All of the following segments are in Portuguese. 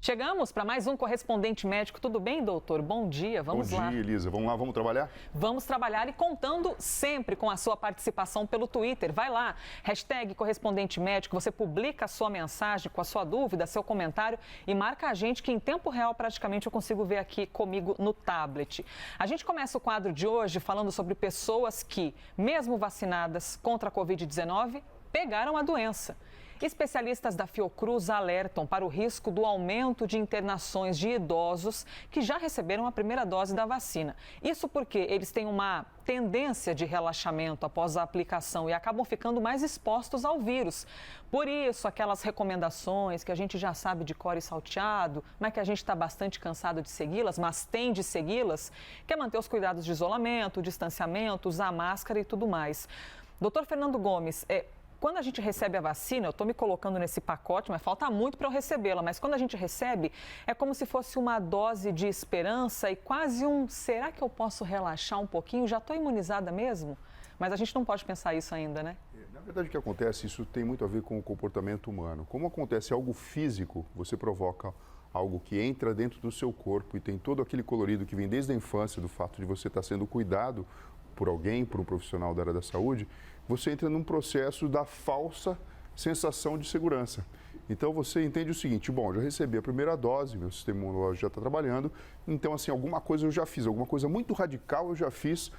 Chegamos para mais um Correspondente Médico. Tudo bem, doutor? Bom dia, vamos lá. Bom dia, Elisa. Vamos lá, vamos trabalhar? Vamos trabalhar e contando sempre com a sua participação pelo Twitter. Vai lá, hashtag Correspondente Médico, você publica a sua mensagem com a sua dúvida, seu comentário e marca a gente que em tempo real praticamente eu consigo ver aqui comigo no tablet. A gente começa o quadro de hoje falando sobre pessoas que, mesmo vacinadas contra a Covid-19, pegaram a doença. Especialistas da Fiocruz alertam para o risco do aumento de internações de idosos que já receberam a primeira dose da vacina. Isso porque eles têm uma tendência de relaxamento após a aplicação e acabam ficando mais expostos ao vírus. Por isso, aquelas recomendações que a gente já sabe de cor e salteado, mas que a gente está bastante cansado de segui-las, mas tem de segui-las, que é manter os cuidados de isolamento, distanciamento, usar máscara e tudo mais. Doutor Fernando Gomes, quando a gente recebe a vacina, eu estou me colocando nesse pacote, mas falta muito para eu recebê-la, mas quando a gente recebe, é como se fosse uma dose de esperança e quase será que eu posso relaxar um pouquinho? Já estou imunizada mesmo? Mas a gente não pode pensar isso ainda, né? Na verdade, o que acontece, isso tem muito a ver com o comportamento humano. Como acontece algo físico, você provoca algo que entra dentro do seu corpo e tem todo aquele colorido que vem desde a infância, do fato de você estar sendo cuidado por alguém, por um profissional da área da saúde, você entra num processo da falsa sensação de segurança. Então você entende o seguinte, bom, já recebi a primeira dose, meu sistema imunológico já está trabalhando, então assim, alguma coisa eu já fiz, alguma coisa muito radical eu já fiz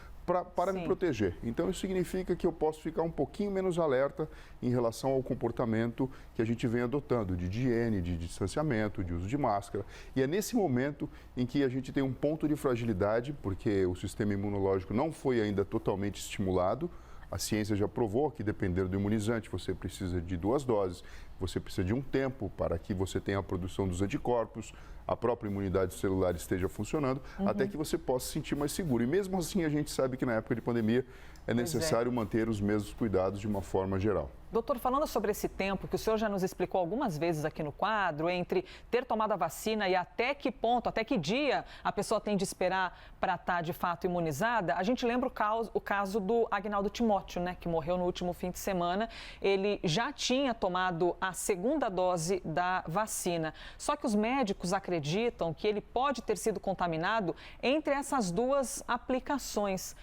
para me proteger. Então isso significa que eu posso ficar um pouquinho menos alerta em relação ao comportamento que a gente vem adotando, de higiene, de distanciamento, de uso de máscara. E é nesse momento em que a gente tem um ponto de fragilidade, porque o sistema imunológico não foi ainda totalmente estimulado. A ciência já provou que, dependendo do imunizante, você precisa de 2 doses, você precisa de um tempo para que você tenha a produção dos anticorpos, a própria imunidade celular esteja funcionando, até que você possa se sentir mais seguro. E mesmo assim, a gente sabe que na época de pandemia é necessário manter os mesmos cuidados de uma forma geral. Doutor, falando sobre esse tempo que o senhor já nos explicou algumas vezes aqui no quadro, entre ter tomado a vacina e até que ponto, até que dia a pessoa tem de esperar para estar de fato imunizada, a gente lembra o caso do Agnaldo Timóteo, né, que morreu no último fim de semana. Ele já tinha tomado a segunda dose da vacina, só que os médicos acreditam que ele pode ter sido contaminado entre essas 2 aplicações.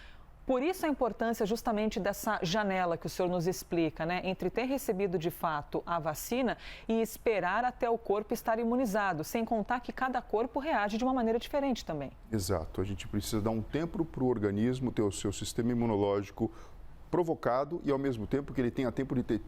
Por isso a importância justamente dessa janela que o senhor nos explica, né? Entre ter recebido de fato a vacina e esperar até o corpo estar imunizado, sem contar que cada corpo reage de uma maneira diferente também. Exato, a gente precisa dar um tempo para o organismo ter o seu sistema imunológico provocado e ao mesmo tempo que ele tenha tempo de ter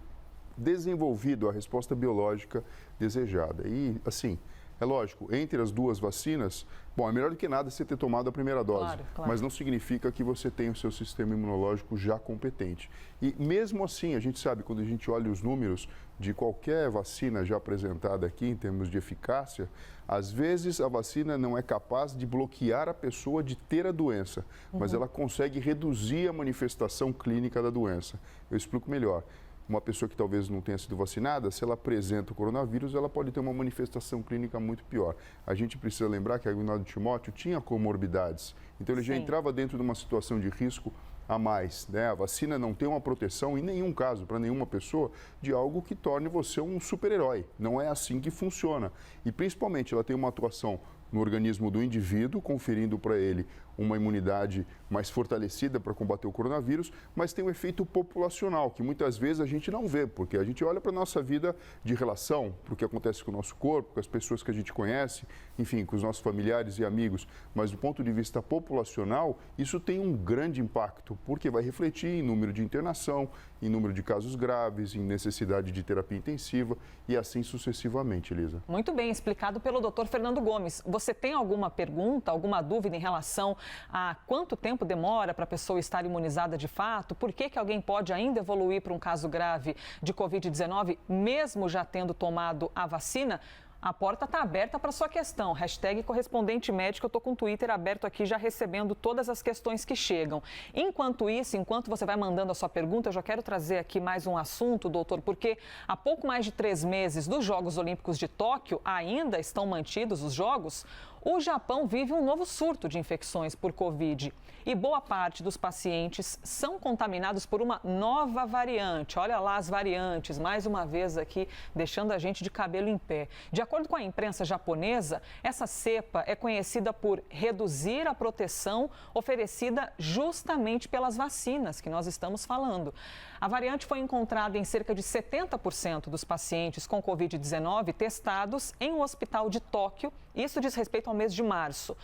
desenvolvido a resposta biológica desejada. E assim, é lógico, entre as 2 vacinas, bom, é melhor do que nada você ter tomado a primeira dose, claro. Mas não significa que você tenha o seu sistema imunológico já competente. E mesmo assim, a gente sabe, quando a gente olha os números de qualquer vacina já apresentada aqui em termos de eficácia, às vezes a vacina não é capaz de bloquear a pessoa de ter a doença, mas ela consegue reduzir a manifestação clínica da doença. Eu explico melhor. Uma pessoa que talvez não tenha sido vacinada, se ela apresenta o coronavírus, ela pode ter uma manifestação clínica muito pior. A gente precisa lembrar que o Agnaldo Timóteo tinha comorbidades, então ele já entrava dentro de uma situação de risco a mais, né? A vacina não tem uma proteção em nenhum caso, para nenhuma pessoa, de algo que torne você um super-herói. Não é assim que funciona. E principalmente ela tem uma atuação no organismo do indivíduo, conferindo para ele uma imunidade mais fortalecida para combater o coronavírus, mas tem um efeito populacional, que muitas vezes a gente não vê, porque a gente olha para a nossa vida de relação, para o que acontece com o nosso corpo, com as pessoas que a gente conhece, enfim, com os nossos familiares e amigos, mas do ponto de vista populacional, isso tem um grande impacto, porque vai refletir em número de internação, em número de casos graves, em necessidade de terapia intensiva e assim sucessivamente, Elisa. Muito bem explicado pelo doutor Fernando Gomes. Você tem alguma pergunta, alguma dúvida em relação a quanto tempo demora para a pessoa estar imunizada de fato? Por que alguém pode ainda evoluir para um caso grave de Covid-19, mesmo já tendo tomado a vacina? A porta está aberta para sua questão. Hashtag Correspondente Médico. Eu estou com o Twitter aberto aqui, já recebendo todas as questões que chegam. Enquanto isso, enquanto você vai mandando a sua pergunta, eu já quero trazer aqui mais um assunto, doutor, porque há pouco mais de 3 meses dos Jogos Olímpicos de Tóquio, ainda estão mantidos os Jogos, o Japão vive um novo surto de infecções por Covid e boa parte dos pacientes são contaminados por uma nova variante. Olha lá as variantes, mais uma vez aqui, deixando a gente de cabelo em pé. De acordo com a imprensa japonesa, essa cepa é conhecida por reduzir a proteção oferecida justamente pelas vacinas que nós estamos falando. A variante foi encontrada em cerca de 70% dos pacientes com Covid-19 testados em um hospital de Tóquio. Isso diz respeito ao mês de março.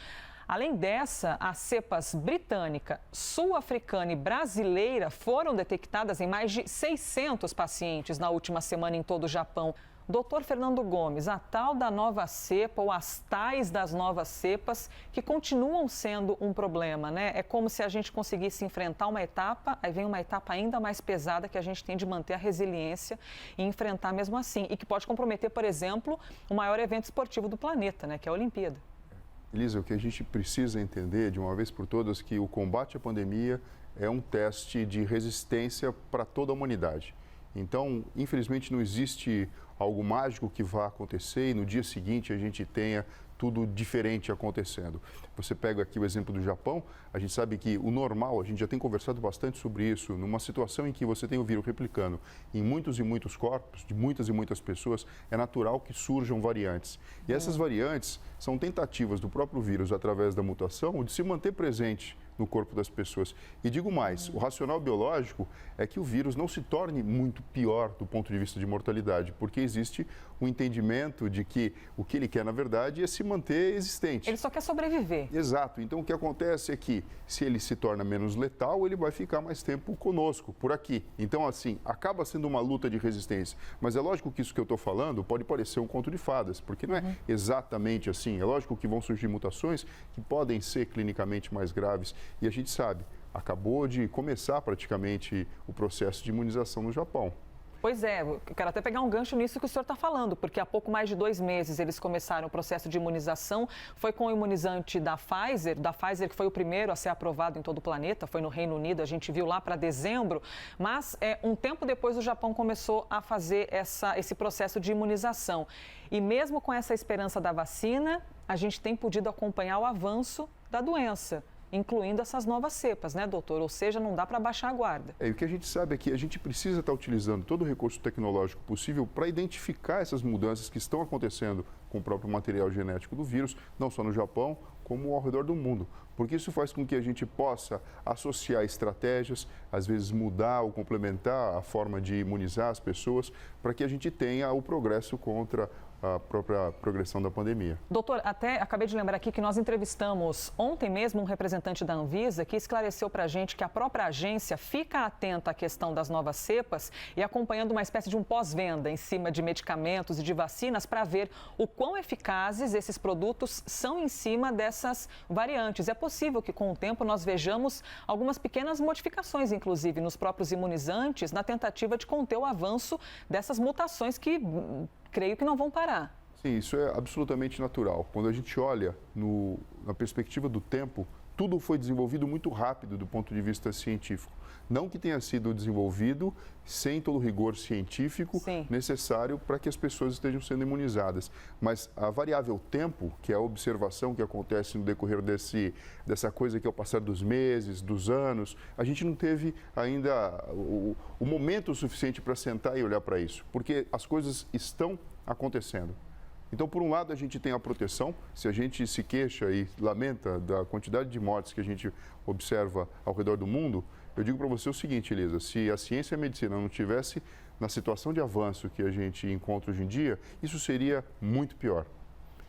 Além dessa, as cepas britânica, sul-africana e brasileira foram detectadas em mais de 600 pacientes na última semana em todo o Japão. Doutor Fernando Gomes, a tal da nova cepa ou as tais das novas cepas que continuam sendo um problema, né? É como se a gente conseguisse enfrentar uma etapa, aí vem uma etapa ainda mais pesada que a gente tem de manter a resiliência e enfrentar mesmo assim. E que pode comprometer, por exemplo, o maior evento esportivo do planeta, né? Que é a Olimpíada. Elisa, o que a gente precisa entender de uma vez por todas é que o combate à pandemia é um teste de resistência para toda a humanidade. Então, infelizmente, não existe algo mágico que vá acontecer e no dia seguinte a gente tenha tudo diferente acontecendo. Você pega aqui o exemplo do Japão, a gente sabe que o normal, a gente já tem conversado bastante sobre isso, numa situação em que você tem o vírus replicando em muitos e muitos corpos, de muitas e muitas pessoas, é natural que surjam variantes. E essas variantes são tentativas do próprio vírus, através da mutação, de se manter presente no corpo das pessoas. E digo mais, o racional biológico é que o vírus não se torne muito pior do ponto de vista de mortalidade, porque existe o entendimento de que o que ele quer, na verdade, é se manter existente. Ele só quer sobreviver. Exato. Então, o que acontece é que, se ele se torna menos letal, ele vai ficar mais tempo conosco, por aqui. Então, assim, acaba sendo uma luta de resistência. Mas é lógico que isso que eu estou falando pode parecer um conto de fadas, porque não é exatamente assim. É lógico que vão surgir mutações que podem ser clinicamente mais graves. E a gente sabe, acabou de começar praticamente o processo de imunização no Japão. Pois é, eu quero até pegar um gancho nisso que o senhor está falando, porque há pouco mais de 2 meses eles começaram o processo de imunização, foi com o imunizante da Pfizer que foi o primeiro a ser aprovado em todo o planeta, foi no Reino Unido, a gente viu lá para dezembro, mas um tempo depois o Japão começou a fazer esse processo de imunização. E mesmo com essa esperança da vacina, a gente tem podido acompanhar o avanço da doença, incluindo essas novas cepas, né, doutor? Ou seja, não dá para baixar a guarda. E o que a gente sabe é que a gente precisa estar utilizando todo o recurso tecnológico possível para identificar essas mudanças que estão acontecendo com o próprio material genético do vírus, não só no Japão, como ao redor do mundo. Porque isso faz com que a gente possa associar estratégias, às vezes mudar ou complementar a forma de imunizar as pessoas, para que a gente tenha o progresso contra a própria progressão da pandemia. Doutor, até acabei de lembrar aqui que nós entrevistamos ontem mesmo um representante da Anvisa que esclareceu para a gente que a própria agência fica atenta à questão das novas cepas e acompanhando uma espécie de um pós-venda em cima de medicamentos e de vacinas para ver o quão eficazes esses produtos são em cima dessas variantes. É possível que com o tempo nós vejamos algumas pequenas modificações, inclusive nos próprios imunizantes, na tentativa de conter o avanço dessas mutações que creio que não vão parar. Sim, isso é absolutamente natural. Quando a gente olha na perspectiva do tempo, tudo foi desenvolvido muito rápido do ponto de vista científico. Não que tenha sido desenvolvido sem todo o rigor científico necessário para que as pessoas estejam sendo imunizadas. Mas a variável tempo, que é a observação que acontece no decorrer dessa coisa que é o passar dos meses, dos anos, a gente não teve ainda o momento suficiente para sentar e olhar para isso, porque as coisas estão acontecendo. Então, por um lado, a gente tem a proteção. Se a gente se queixa e lamenta da quantidade de mortes que a gente observa ao redor do mundo, eu digo para você o seguinte, Elisa, se a ciência e a medicina não tivesse na situação de avanço que a gente encontra hoje em dia, isso seria muito pior.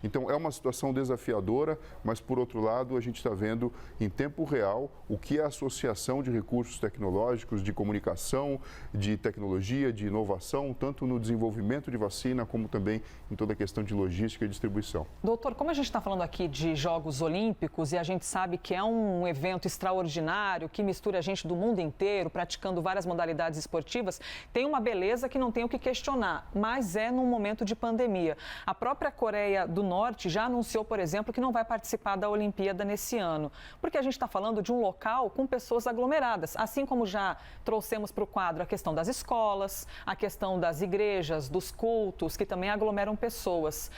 Então, é uma situação desafiadora, mas, por outro lado, a gente está vendo em tempo real o que é a associação de recursos tecnológicos, de comunicação, de tecnologia, de inovação, tanto no desenvolvimento de vacina, como também em toda a questão de logística e distribuição. Doutor, como a gente está falando aqui de Jogos Olímpicos e a gente sabe que é um evento extraordinário, que mistura gente do mundo inteiro, praticando várias modalidades esportivas, tem uma beleza que não tem o que questionar, mas é num momento de pandemia. A própria Coreia do Norte já anunciou, por exemplo, que não vai participar da Olimpíada nesse ano, porque a gente está falando de um local com pessoas aglomeradas, assim como já trouxemos para o quadro a questão das escolas, a questão das igrejas, dos cultos, que também aglomeram pessoas.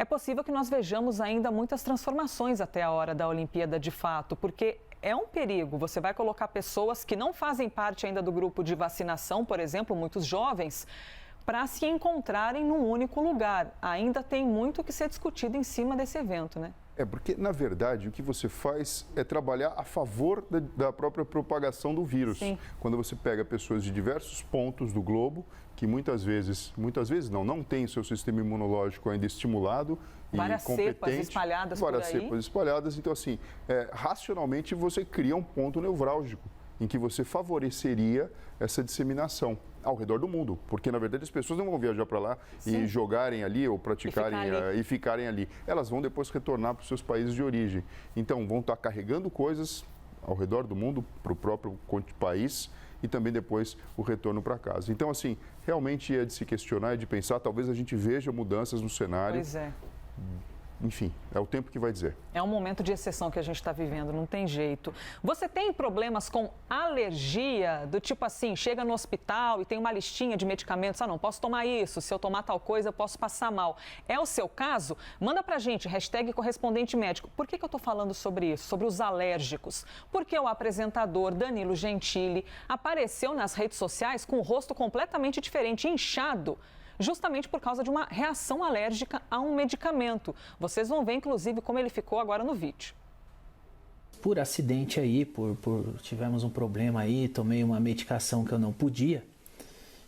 É possível que nós vejamos ainda muitas transformações até a hora da Olimpíada de fato, porque é um perigo. Você vai colocar pessoas que não fazem parte ainda do grupo de vacinação, por exemplo, muitos jovens, para se encontrarem num único lugar. Ainda tem muito que ser discutido em cima desse evento, né? Porque, na verdade, o que você faz é trabalhar a favor da própria propagação do vírus. Sim. Quando você pega pessoas de diversos pontos do globo, que muitas vezes não têm seu sistema imunológico ainda estimulado várias e competente. Cepas espalhadas várias por aí. cepas espalhadas. Então, assim, racionalmente você cria um ponto nevrálgico em que você favoreceria essa disseminação ao redor do mundo, porque na verdade as pessoas não vão viajar para lá e jogarem ali ou praticarem e ficarem ali. Elas vão depois retornar para os seus países de origem. Então vão estar carregando coisas ao redor do mundo para o próprio país e também depois o retorno para casa. Então, assim, realmente é de se questionar e de pensar, talvez a gente veja mudanças no cenário. Pois é. Enfim, é o tempo que vai dizer. É um momento de exceção que a gente está vivendo, não tem jeito. Você tem problemas com alergia, do tipo assim, chega no hospital e tem uma listinha de medicamentos, não posso tomar isso, se eu tomar tal coisa eu posso passar mal. É o seu caso? Manda pra gente, #correspondente médico. Por que eu estou falando sobre isso, sobre os alérgicos? Porque o apresentador Danilo Gentili apareceu nas redes sociais com o rosto completamente diferente, inchado, justamente por causa de uma reação alérgica a um medicamento. Vocês vão ver, inclusive, como ele ficou agora no vídeo. Por acidente aí, tivemos um problema aí, tomei uma medicação que eu não podia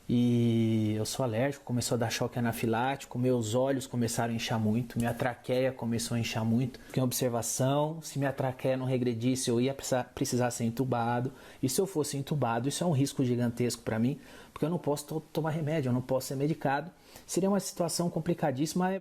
e eu sou alérgico, começou a dar choque anafilático, meus olhos começaram a inchar muito, minha traqueia começou a inchar muito. Fiquei em observação, se minha traqueia não regredisse eu ia precisar ser entubado, e se eu fosse entubado, isso é um risco gigantesco para mim, porque eu não posso tomar remédio, eu não posso ser medicado, seria uma situação complicadíssima.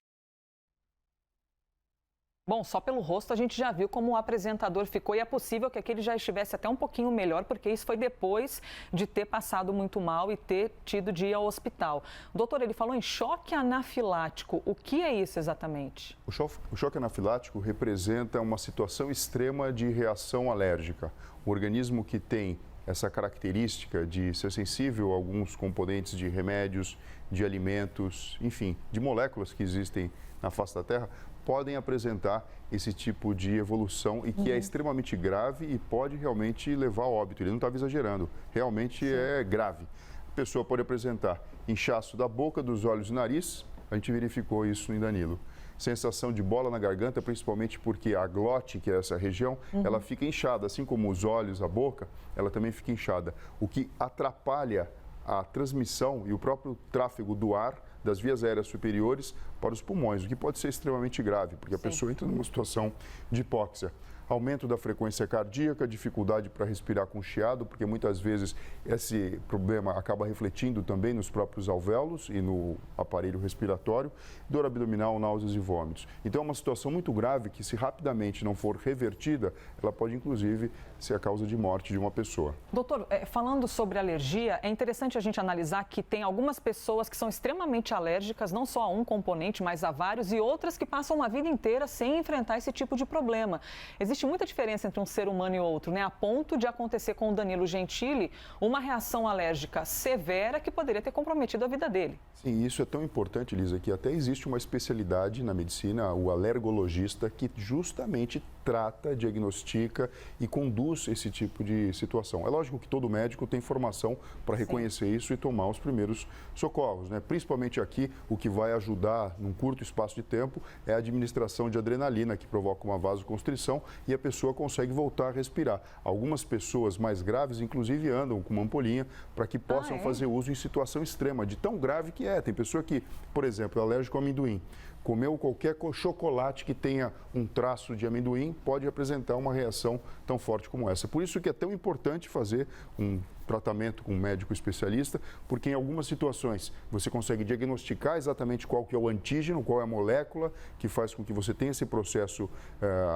Bom, só pelo rosto a gente já viu como o apresentador ficou e é possível que aquele já estivesse até um pouquinho melhor, porque isso foi depois de ter passado muito mal e ter tido de ir ao hospital. Doutor, ele falou em choque anafilático. O que é isso exatamente? O choque anafilático representa uma situação extrema de reação alérgica. O organismo que tem essa característica de ser sensível a alguns componentes de remédios, de alimentos, enfim, de moléculas que existem na face da Terra, podem apresentar esse tipo de evolução e que é extremamente grave e pode realmente levar ao óbito. Ele não estava exagerando, realmente é grave. A pessoa pode apresentar inchaço da boca, dos olhos e nariz, a gente verificou isso em Danilo. Sensação de bola na garganta, principalmente porque a glote, que é essa região, ela fica inchada, assim como os olhos, a boca, ela também fica inchada, o que atrapalha a transmissão e o próprio tráfego do ar das vias aéreas superiores para os pulmões, o que pode ser extremamente grave, porque a pessoa entra numa situação de hipóxia. Aumento da frequência cardíaca, dificuldade para respirar com chiado, porque muitas vezes esse problema acaba refletindo também nos próprios alvéolos e no aparelho respiratório, dor abdominal, náuseas e vômitos. Então é uma situação muito grave que, se rapidamente não for revertida, ela pode inclusive ser a causa de morte de uma pessoa. Doutor, falando sobre alergia, é interessante a gente analisar que tem algumas pessoas que são extremamente alérgicas, não só a um componente, mas a vários, e outras que passam uma vida inteira sem enfrentar esse tipo de problema. Existe muita diferença entre um ser humano e outro, né? A ponto de acontecer com o Danilo Gentili uma reação alérgica severa que poderia ter comprometido a vida dele. Sim, isso é tão importante, Lisa, que até existe uma especialidade na medicina, o alergologista, que justamente trata, diagnostica e conduz esse tipo de situação. É lógico que todo médico tem formação para reconhecer isso e tomar os primeiros socorros, né? Principalmente aqui, o que vai ajudar num curto espaço de tempo é a administração de adrenalina, que provoca uma vasoconstrição e a pessoa consegue voltar a respirar. Algumas pessoas mais graves, inclusive, andam com uma ampolinha para que possam fazer uso em situação extrema, de tão grave que é. Tem pessoa que, por exemplo, é alérgico ao amendoim. Comeu qualquer chocolate que tenha um traço de amendoim pode apresentar uma reação tão forte como essa. Por isso que é tão importante fazer um tratamento com um médico especialista, porque em algumas situações você consegue diagnosticar exatamente qual que é o antígeno, qual é a molécula que faz com que você tenha esse processo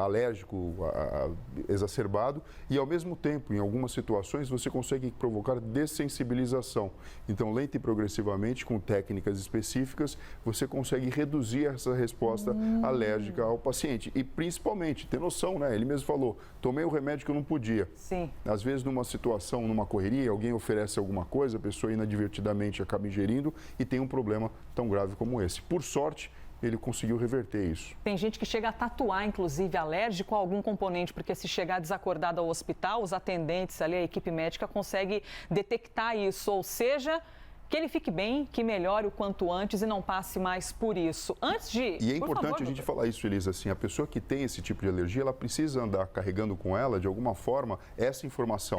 alérgico exacerbado e, ao mesmo tempo, em algumas situações, você consegue provocar dessensibilização. Então, lenta e progressivamente, com técnicas específicas, você consegue reduzir essa resposta alérgica ao paciente. E, principalmente, ter noção, né? Ele mesmo falou, tomei o remédio que eu não podia. Sim. Às vezes, numa situação, numa correria, alguém oferece alguma coisa, a pessoa inadvertidamente acaba ingerindo e tem um problema tão grave como esse. Por sorte, ele conseguiu reverter isso. Tem gente que chega a tatuar, inclusive, alérgico a algum componente, porque se chegar desacordado ao hospital, os atendentes ali, a equipe médica consegue detectar isso, ou seja, que ele fique bem, que melhore o quanto antes e não passe mais por isso. Antes de... E é importante a gente falar isso, Elisa, assim, a pessoa que tem esse tipo de alergia, ela precisa andar carregando com ela, de alguma forma, essa informação.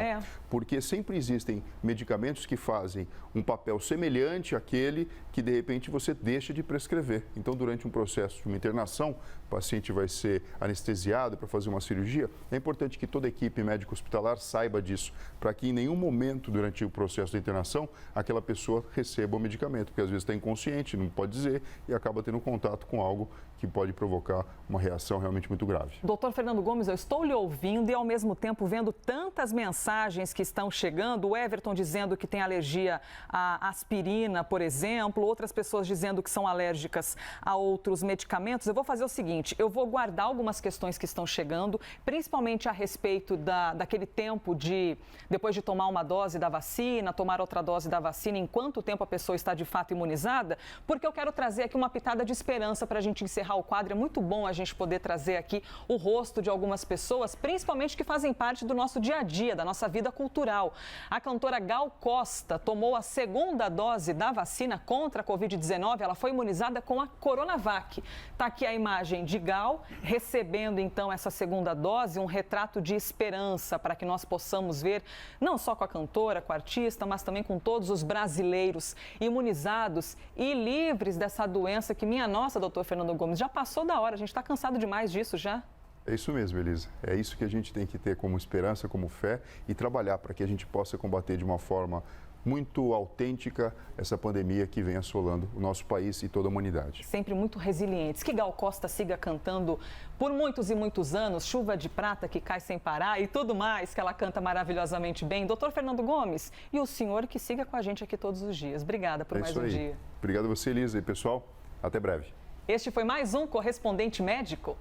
Porque sempre existem medicamentos que fazem um papel semelhante àquele que, de repente, você deixa de prescrever. Então, durante um processo de uma internação, o paciente vai ser anestesiado para fazer uma cirurgia. É importante que toda a equipe médica hospitalar saiba disso, para que em nenhum momento, durante o processo de internação, aquela pessoa receba o medicamento, porque às vezes está inconsciente, não pode dizer, e acaba tendo contato com algo que pode provocar uma reação realmente muito grave. Doutor Fernando Gomes, eu estou lhe ouvindo e ao mesmo tempo vendo tantas mensagens que estão chegando. O Everton dizendo que tem alergia à aspirina, por exemplo, outras pessoas dizendo que são alérgicas a outros medicamentos. Eu vou fazer o seguinte, eu vou guardar algumas questões que estão chegando, principalmente a respeito daquele tempo de, depois de tomar uma dose da vacina, tomar outra dose da vacina, em quanto tempo a pessoa está de fato imunizada, porque eu quero trazer aqui uma pitada de esperança para a gente encerrar o quadro. É muito bom a gente poder trazer aqui o rosto de algumas pessoas, principalmente que fazem parte do nosso dia a dia, da nossa vida cultural. A cantora Gal Costa tomou a segunda dose da vacina contra a Covid-19. Ela foi imunizada com a Coronavac. Está aqui a imagem de Gal recebendo então essa segunda dose, um retrato de esperança para que nós possamos ver, não só com a cantora, com a artista, mas também com todos os brasileiros imunizados e livres dessa doença que, minha nossa, doutor Fernando Gomes, já passou da hora, a gente está cansado demais disso já. É isso mesmo, Elisa. É isso que a gente tem que ter como esperança, como fé e trabalhar para que a gente possa combater de uma forma muito autêntica essa pandemia que vem assolando o nosso país e toda a humanidade. Sempre muito resilientes. Que Gal Costa siga cantando por muitos e muitos anos, Chuva de Prata que cai sem parar e tudo mais que ela canta maravilhosamente bem. Doutor Fernando Gomes, e o senhor que siga com a gente aqui todos os dias. Obrigada por mais um dia. Obrigado a você, Elisa. E pessoal, até breve. Este foi mais um Correspondente Médico.